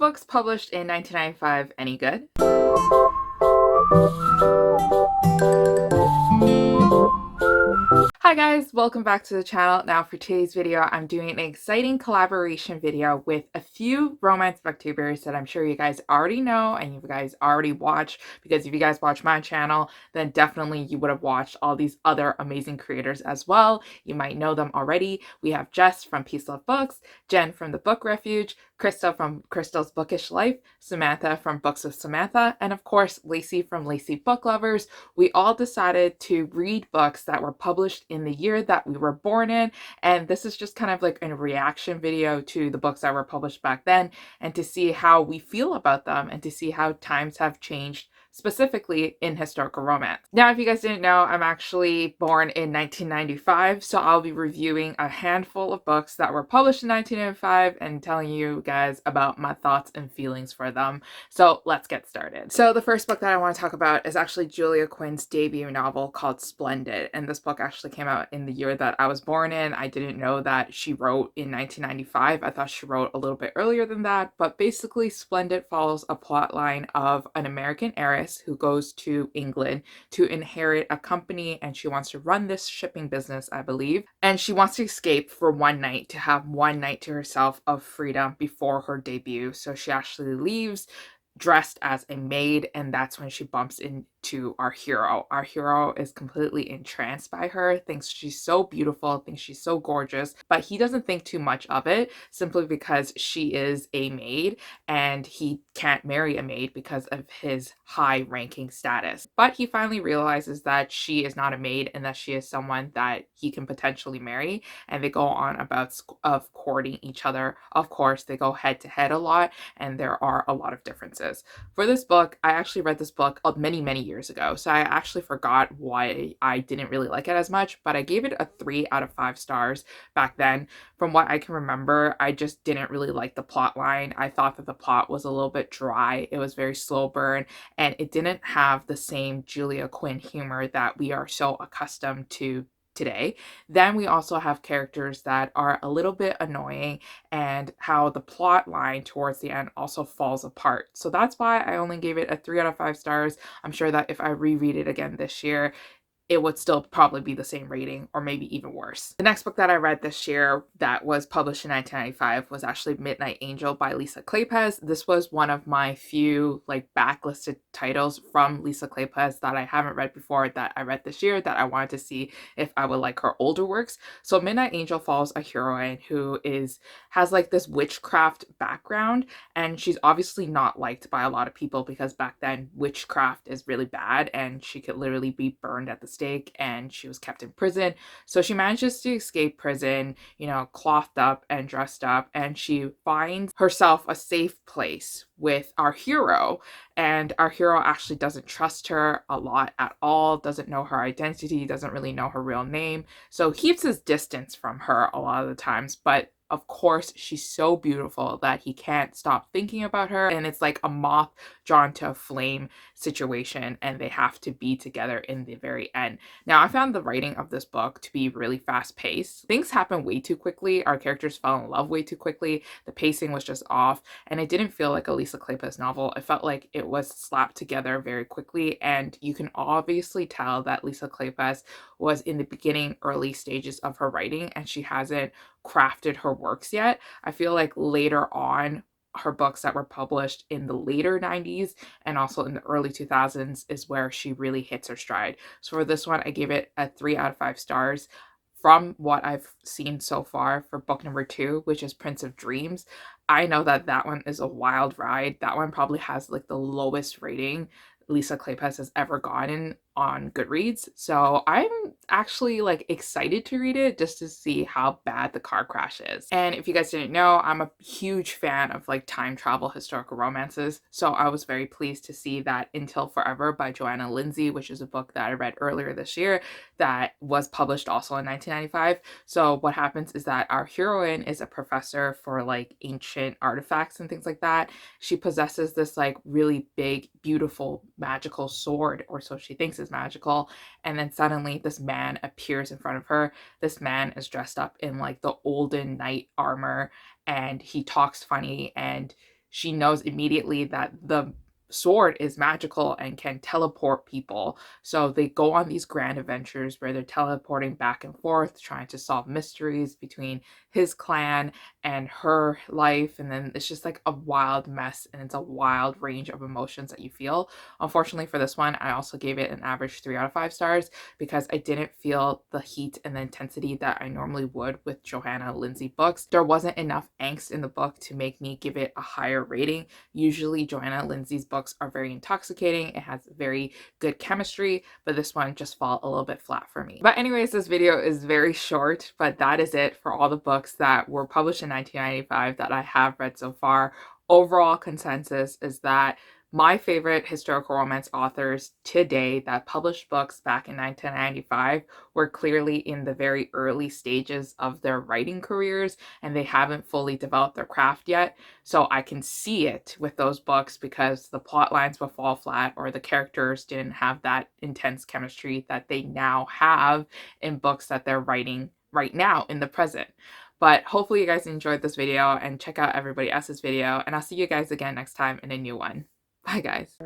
books published in 1995 any good? Hi guys, welcome back to the channel. Now for today's video, I'm doing an exciting collaboration video with a few romance booktubers that I'm sure you guys already know and you guys already watch, because if you guys watch my channel, then definitely you would have watched all these other amazing creators as well. You might know them already. We have Jess from Peace Love Books, Jen from The Book Refuge, Krista from Crystal's Bookish Life, Samantha from Books with Samantha, and of course Lacey from Lacey Book Lovers. We all decided to read books that were published in the year that we were born in, and this is just kind of like a reaction video to the books that were published back then, and to see how we feel about them and to see how times have changed, specifically in historical romance. Now, if you guys didn't know, I'm actually born in 1995, so I'll be reviewing a handful of books that were published in 1995 and telling you guys about my thoughts and feelings for them. So let's get started. So the first book that I want to talk about is actually Julia Quinn's debut novel called Splendid, and this book actually came out in the year that I was born in. I didn't know that she wrote in 1995. I thought she wrote a little bit earlier than that, but basically Splendid follows a plot line of an American heiress who goes to England to inherit a company, and she wants to run this shipping business, I believe, and she wants to escape for one night, to have one night to herself of freedom before her debut. So she actually leaves dressed as a maid, and that's when she bumps into our hero. Our hero is completely entranced by her, thinks she's so beautiful, thinks she's so gorgeous, but he doesn't think too much of it simply because she is a maid and he can't marry a maid because of his high ranking status. But he finally realizes that she is not a maid and that she is someone that he can potentially marry, and they go on about of courting each other. Of course, they go head to head a lot, and there are a lot of differences. For this book, I actually read this book many years ago, so I actually forgot why I didn't really like it as much, but I gave it a 3 out of 5 stars back then. From what I can remember, I just didn't really like the plot line. I thought that the plot was a little bit dry. It was very slow burn, and it didn't have the same Julia Quinn humor that we are so accustomed to today. Then we also have characters that are a little bit annoying, and how the plot line towards the end also falls apart. So that's why I only gave it a 3 out of 5 stars. I'm sure that if I reread it again this year, it would still probably be the same rating, or maybe even worse. The next book that I read this year that was published in 1995 was actually Midnight Angel by Lisa Kleypas. This was one of my few like backlisted titles from Lisa Kleypas that I haven't read before, that I read this year, that I wanted to see if I would like her older works. So Midnight Angel follows a heroine who has like this witchcraft background, and she's obviously not liked by a lot of people because back then witchcraft is really bad and she could literally be burned at the stake, and she was kept in prison. So she manages to escape prison, you know, clothed up and dressed up, and she finds herself a safe place with our hero. And our hero actually doesn't trust her a lot at all, doesn't know her identity, doesn't really know her real name, so keeps his distance from her a lot of the times. But of course, she's so beautiful that he can't stop thinking about her, and it's like a moth drawn to a flame situation, and they have to be together in the very end. Now, I found the writing of this book to be really fast-paced. Things happen way too quickly. Our characters fell in love way too quickly. The pacing was just off, and it didn't feel like a Lisa Kleypas novel. It felt like it was slapped together very quickly, and you can obviously tell that Lisa Kleypas was in the beginning, early stages of her writing, and she hasn't crafted her works yet. I feel like later on, her books that were published in the later 90s and also in the early 2000s is where she really hits her stride. So for this one, I gave it a 3 out of 5 stars. From what I've seen so far for book number 2, which is Prince of Dreams, I know that that one is a wild ride. That one probably has like the lowest rating Lisa Kleypas has ever gotten on Goodreads. So I'm actually like excited to read it just to see how bad the car crash is. And if you guys didn't know, I'm a huge fan of like time travel historical romances. So I was very pleased to see that Until Forever by Joanna Lindsey, which is a book that I read earlier this year that was published also in 1995. So what happens is that our heroine is a professor for like ancient artifacts and things like that. She possesses this like really big, beautiful, magical sword, or so she thinks is magical, and then suddenly this man appears in front of her. This man is dressed up in like the olden knight armor, and he talks funny, and she knows immediately that the sword is magical and can teleport people. So they go on these grand adventures where they're teleporting back and forth, trying to solve mysteries between his clan and her life. And then it's just like a wild mess, and it's a wild range of emotions that you feel. Unfortunately for this one, I also gave it an average 3 out of 5 stars because I didn't feel the heat and the intensity that I normally would with Johanna Lindsey books. There wasn't enough angst in the book to make me give it a higher rating. Usually Johanna Lindsey's books are very intoxicating. It has very good chemistry, but this one just fell a little bit flat for me. But anyways, this video is very short, but that is it for all the books that were published in 1995 that I have read so far. Overall consensus is that my favorite historical romance authors today that published books back in 1995 were clearly in the very early stages of their writing careers, and they haven't fully developed their craft yet. So I can see it with those books because the plot lines would fall flat or the characters didn't have that intense chemistry that they now have in books that they're writing right now in the present. But hopefully you guys enjoyed this video, and check out everybody else's video, and I'll see you guys again next time in a new one. Bye, guys.